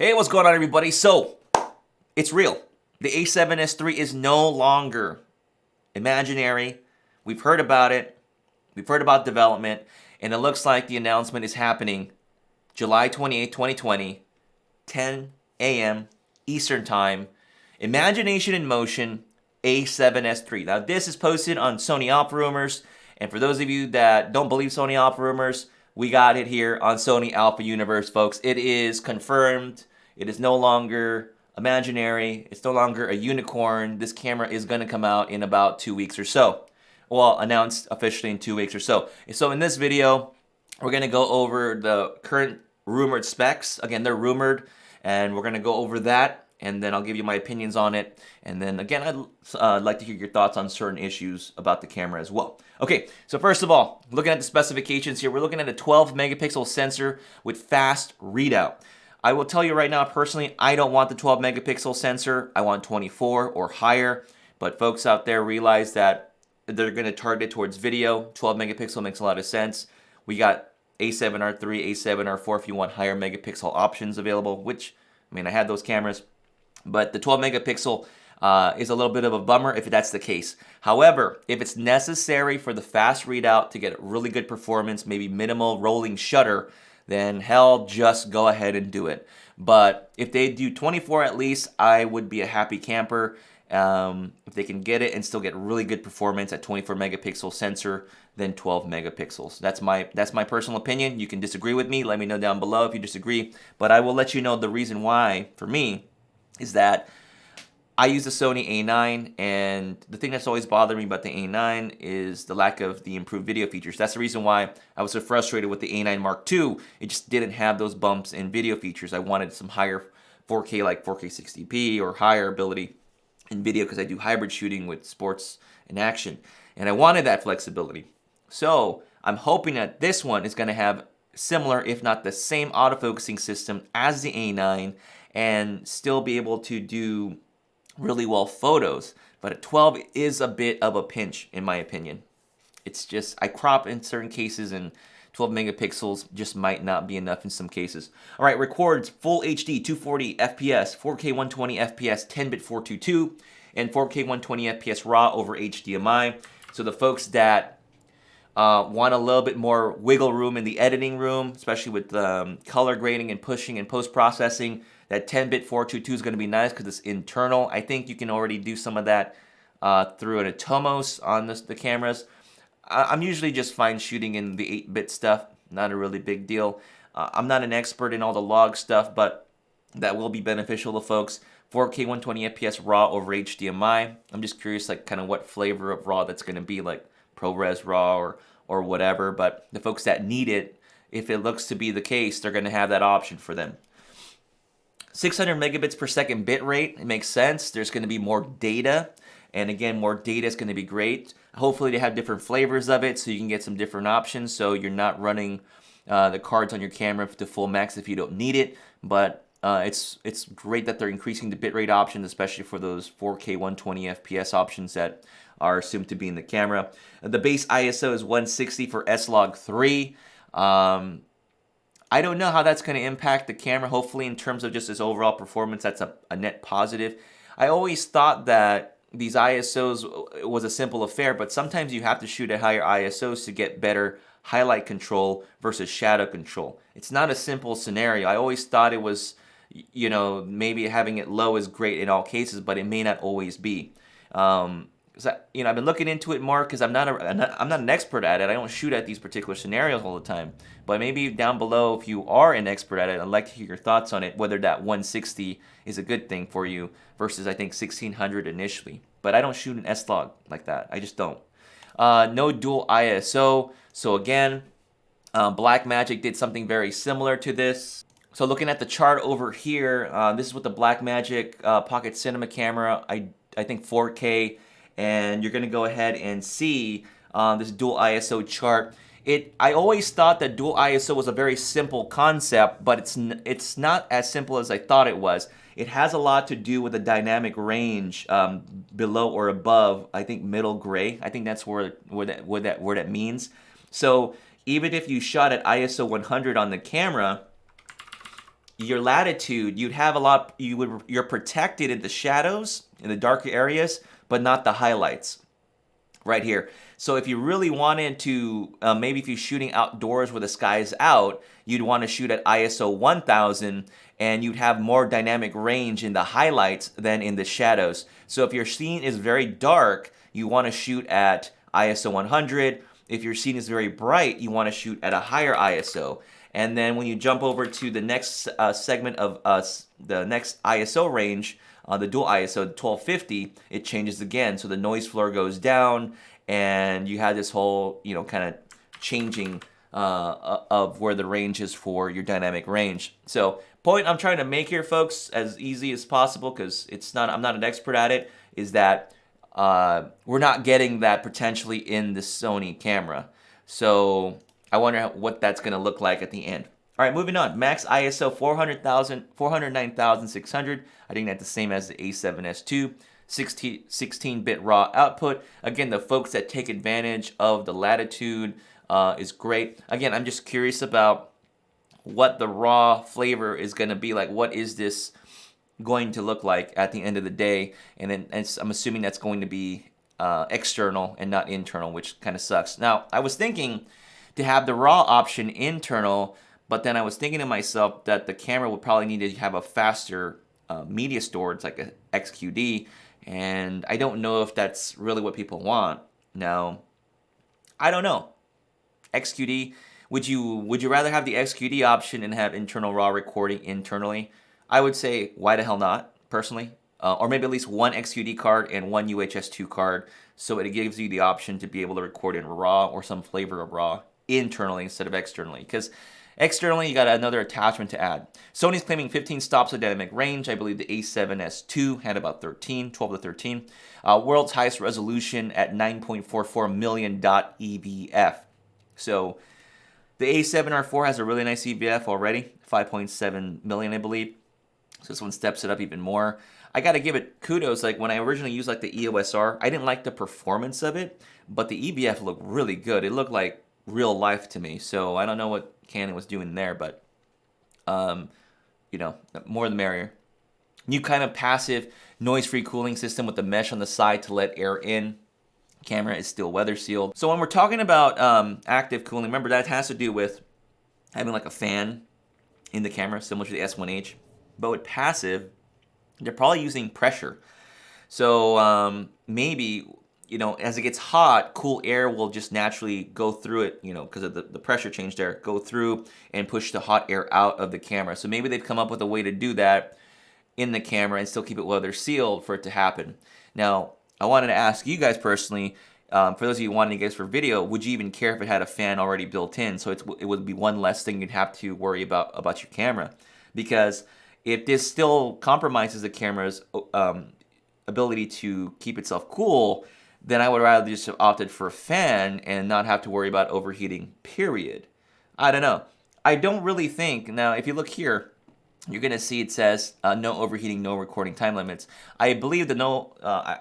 Hey, what's going on, everybody? So, it's real. The A7S III is no longer imaginary. We've heard about it. We've heard about development. And it looks like the announcement is happening July 28, 2020, 10 a.m. Eastern Time. Imagination in Motion, A7S III. Now, this is posted on Sony Alpha Rumors. And for those of you that don't believe Sony Alpha Rumors, we got it here on Sony Alpha Universe, folks. It is confirmed. It is no longer imaginary. It's no longer a unicorn. This camera is going to come out in about 2 weeks or so. Well, announced officially in 2 weeks or so. So in this video, we're going to go over the current rumored specs. Again, they're rumored, and we're going to go over that. And then I'll give you my opinions on it. And then again, I'd like to hear your thoughts on certain issues about the camera as well. Okay, so first of all, looking at the specifications here, we're looking at a 12 megapixel sensor with fast readout. I will tell you right now, personally, I don't want the 12 megapixel sensor. I want 24 or higher. But folks out there realize that they're going to target towards video. 12 megapixel makes a lot of sense. We got A7R III, A7R4 if you want higher megapixel options available, which, I mean, I had those cameras. But the 12 megapixel is a little bit of a bummer if that's the case. However, if it's necessary for the fast readout to get really good performance, maybe minimal rolling shutter, then hell, just go ahead and do it. But if they do 24 at least, I would be a happy camper. If they can get it and still get really good performance at 24 megapixel sensor, then 12 megapixels. That's my personal opinion. You can disagree with me. Let me know down below if you disagree. But I will let you know the reason why, for me, is that I use the Sony A9, and the thing that's always bothered me about the A9 is the lack of the improved video features. That's the reason why I was so frustrated with the A9 Mark II. It just didn't have those bumps in video features. I wanted some higher 4K, like 4K 60p or higher ability in video because I do hybrid shooting with sports and action. And I wanted that flexibility. So I'm hoping that this one is going to have similar, if not the same autofocusing system as the A9, and still be able to do really well photos. But at 12 is a bit of a pinch, in my opinion. It's just, I crop in certain cases, and 12 megapixels just might not be enough in some cases. All right, records full HD 240 FPS, 4K 120 FPS, 10-bit 422, and 4K 120 FPS RAW over HDMI. So the folks that want a little bit more wiggle room in the editing room, especially with color grading and pushing and post-processing, that 10-bit 422 is going to be nice because it's internal. I think you can already do some of that through an Atomos on the cameras. I'm usually just fine shooting in the 8-bit stuff. Not a really big deal. I'm not an expert in all the log stuff, but that will be beneficial to folks. 4K 120 FPS RAW over HDMI. I'm just curious, like, kind of what flavor of RAW that's going to be, like ProRes RAW or whatever. But the folks that need it, if it looks to be the case, they're going to have that option for them. 600 megabits per second bit rate, it makes sense. There's going to be more data, and again, more data is going to be great. Hopefully they have different flavors of it so you can get some different options, so you're not running the cards on your camera to full max if you don't need it. But it's great that they're increasing the bitrate options, especially for those 4K 120 FPS options that are assumed to be in the camera. The base ISO is 160 for S-Log3. I don't know how that's going to impact the camera. Hopefully, in terms of just its overall performance, that's a net positive. I always thought that these ISOs was a simple affair, but sometimes you have to shoot at higher ISOs to get better highlight control versus shadow control. It's not a simple scenario. I always thought it was, you know, maybe having it low is great in all cases, but it may not always be. So, you know, I've been looking into it more because I'm not an expert at it. I don't shoot at these particular scenarios all the time. But maybe down below, if you are an expert at it, I'd like to hear your thoughts on it, whether that 160 is a good thing for you versus, I think, 1600 initially. But I don't shoot an S-Log like that. I just don't. No dual ISO. So again, Blackmagic did something very similar to this. So looking at the chart over here, this is with the Blackmagic Pocket Cinema camera. I think 4K. And you're going to go ahead and see this dual ISO chart. I always thought that dual ISO was a very simple concept, but it's not as simple as I thought it was. It has a lot to do with the dynamic range below or above, I think, middle gray. I think that's where that means. So even if you shot at ISO 100 on the camera, your latitude, you're protected in the shadows, in the darker areas, but not the highlights right here. So if you really wanted to, maybe if you're shooting outdoors where the sky is out, you'd want to shoot at ISO 1000 and you'd have more dynamic range in the highlights than in the shadows. So if your scene is very dark, you want to shoot at ISO 100. If your scene is very bright, you want to shoot at a higher ISO. And then when you jump over to the next segment of the next ISO range, the dual ISO, the 1250, it changes again. So the noise floor goes down, and you have this whole, kind of changing of where the range is for your dynamic range. So point I'm trying to make here, folks, as easy as possible, because I'm not an expert at it, is that we're not getting that potentially in the Sony camera. So I wonder what that's going to look like at the end. All right, moving on. Max ISO 409,600. I think that's the same as the A7S II. 16-bit raw output. Again, the folks that take advantage of the latitude is great. Again, I'm just curious about what the raw flavor is going to be like. What is this going to look like at the end of the day? And then I'm assuming that's going to be external and not internal, which kind of sucks. Now, I was thinking to have the raw option internal, but then I was thinking to myself that the camera would probably need to have a faster media storage, like a XQD, and I don't know if that's really what people want. Now, I don't know. XQD, would you rather have the XQD option and have internal raw recording internally? I would say, why the hell not, personally? Or maybe at least one XQD card and one UHS-2 card, so it gives you the option to be able to record in RAW or some flavor of RAW internally instead of externally. Because externally, you got another attachment to add. Sony's claiming 15 stops of dynamic range. I believe the A7S II had about 12 to 13. World's highest resolution at 9.44 million .EVF. So the A7R4 has a really nice EVF already, 5.7 million, I believe. So this one steps it up even more. I got to give it kudos. Like when I originally used like the EOS R, I didn't like the performance of it, but the EVF looked really good. It looked like real life to me. So I don't know what Canon was doing there, but more the merrier. New kind of passive noise-free cooling system with the mesh on the side to let air in. Camera is still weather sealed. So when we're talking about active cooling, remember that has to do with having like a fan in the camera, similar to the S1H. But with passive, they're probably using pressure. So maybe, as it gets hot, cool air will just naturally go through it, because of the pressure change there, go through and push the hot air out of the camera. So maybe they've come up with a way to do that in the camera and still keep it weather sealed for it to happen. Now, I wanted to ask you guys personally, for those of you wanting to get this for video, would you even care if it had a fan already built in? So it would be one less thing you'd have to worry about your camera. Because if this still compromises the camera's ability to keep itself cool, then I would rather just have opted for a fan and not have to worry about overheating, period. I don't know. I don't really think, now if you look here, you're going to see it says no overheating, no recording time limits. I believe I'm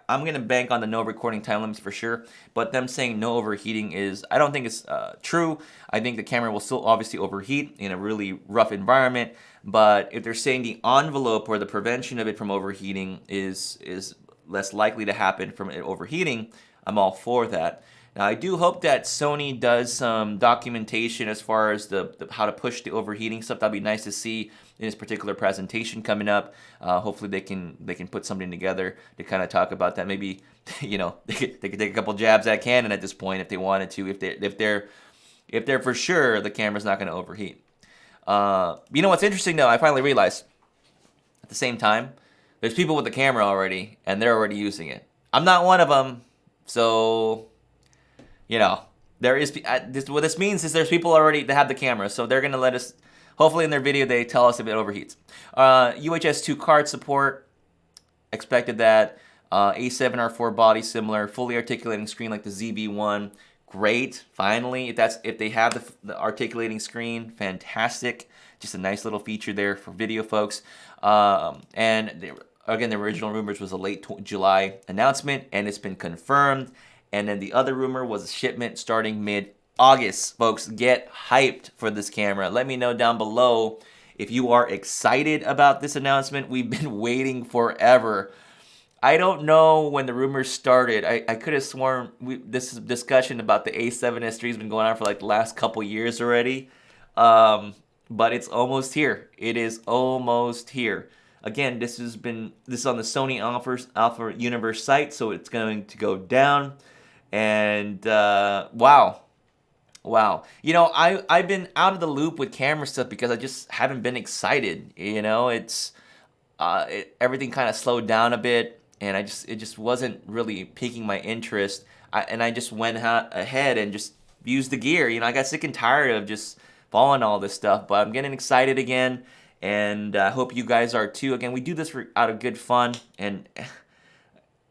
going to bank on the no recording time limits for sure, but them saying no overheating I don't think it's true. I think the camera will still obviously overheat in a really rough environment, but if they're saying the envelope or the prevention of it from overheating is less likely to happen from it overheating, I'm all for that. Now, I do hope that Sony does some documentation as far as the how to push the overheating stuff. That'd be nice to see in this particular presentation coming up. Hopefully, they can put something together to kind of talk about that. Maybe they could take a couple jabs at Canon at this point if they wanted to. If they're for sure the camera's not going to overheat. What's interesting though? I finally realized at the same time there's people with the camera already and they're already using it. I'm not one of them, so. There is what this means is there's people already that have the camera, so they're gonna let us. Hopefully, in their video, they tell us if it overheats. UHS-2 card support, expected that. A7R4 body similar, fully articulating screen like the ZV-1, great. Finally, if they have the articulating screen, fantastic. Just a nice little feature there for video folks. Again, the original rumors was a late July announcement, and it's been confirmed. And then the other rumor was a shipment starting mid-August. Folks, get hyped for this camera. Let me know down below If you are excited about this announcement, we've been waiting forever. I don't know when the rumors started. I could have sworn this discussion about the A7S III has been going on for like the last couple years already. But it's almost here. It is almost here. Again, this is on the Sony Alpha Universe site, so it's going to go down. And wow. You know, I've been out of the loop with camera stuff because I just haven't been excited. You know, everything kind of slowed down a bit, and it just wasn't really piquing my interest. And I just went ahead and just used the gear. You know, I got sick and tired of just following all this stuff, but I'm getting excited again, and I hope you guys are too. Again, we do this out of good fun, and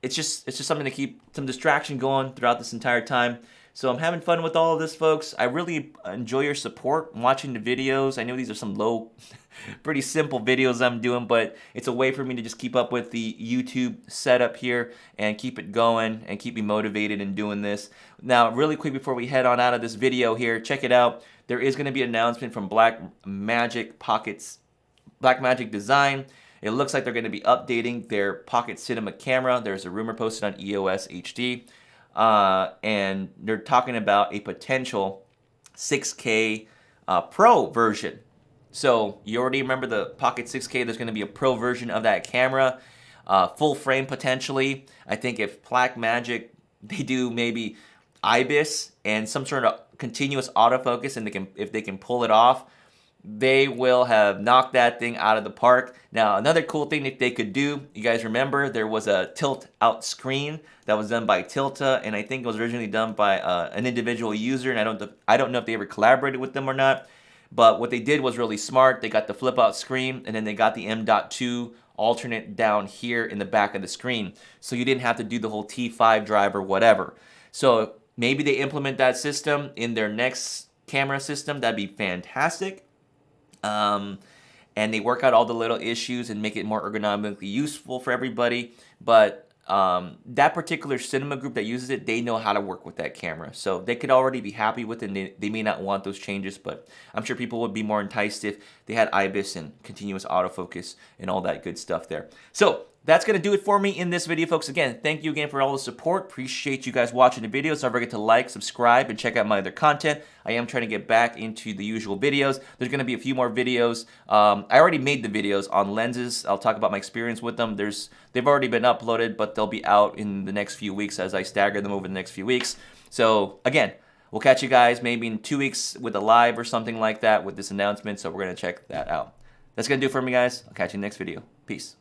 it's just something to keep some distraction going throughout this entire time. So I'm having fun with all of this, folks. I really enjoy your support watching the videos. I know these are some low, pretty simple videos I'm doing, but it's a way for me to just keep up with the YouTube setup here and keep it going and keep me motivated in doing this. Now, really quick before we head on out of this video here, check it out. There is going to be an announcement from Blackmagic Design. It looks like they're going to be updating their Pocket Cinema camera. There's a rumor posted on EOS HD. And they're talking about a potential 6K Pro version. So you already remember the Pocket 6K. There's going to be a Pro version of that camera, full frame potentially. I think if Blackmagic, they do maybe IBIS and some sort of continuous autofocus, and if they can pull it off, they will have knocked that thing out of the park. Now, another cool thing that they could do, you guys remember, there was a tilt-out screen that was done by Tilta, and I think it was originally done by an individual user, and I don't know if they ever collaborated with them or not, but what they did was really smart. They got the flip-out screen, and then they got the M.2 alternate down here in the back of the screen, so you didn't have to do the whole T5 drive or whatever. So maybe they implement that system in their next camera system. That'd be fantastic. And they work out all the little issues and make it more ergonomically useful for everybody. But that particular cinema group that uses it, they know how to work with that camera. So they could already be happy with it, and they may not want those changes, but I'm sure people would be more enticed if they had IBIS and continuous autofocus and all that good stuff there. So that's going to do it for me in this video, folks. Again, thank you again for all the support. Appreciate you guys watching the videos. Don't forget to like, subscribe, and check out my other content. I am trying to get back into the usual videos. There's going to be a few more videos. I already made the videos on lenses. I'll talk about my experience with them. They've already been uploaded, but they'll be out in the next few weeks as I stagger them over the next few weeks. So, again, we'll catch you guys maybe in 2 weeks with a live or something like that with this announcement. So we're going to check that out. That's going to do it for me, guys. I'll catch you in the next video. Peace.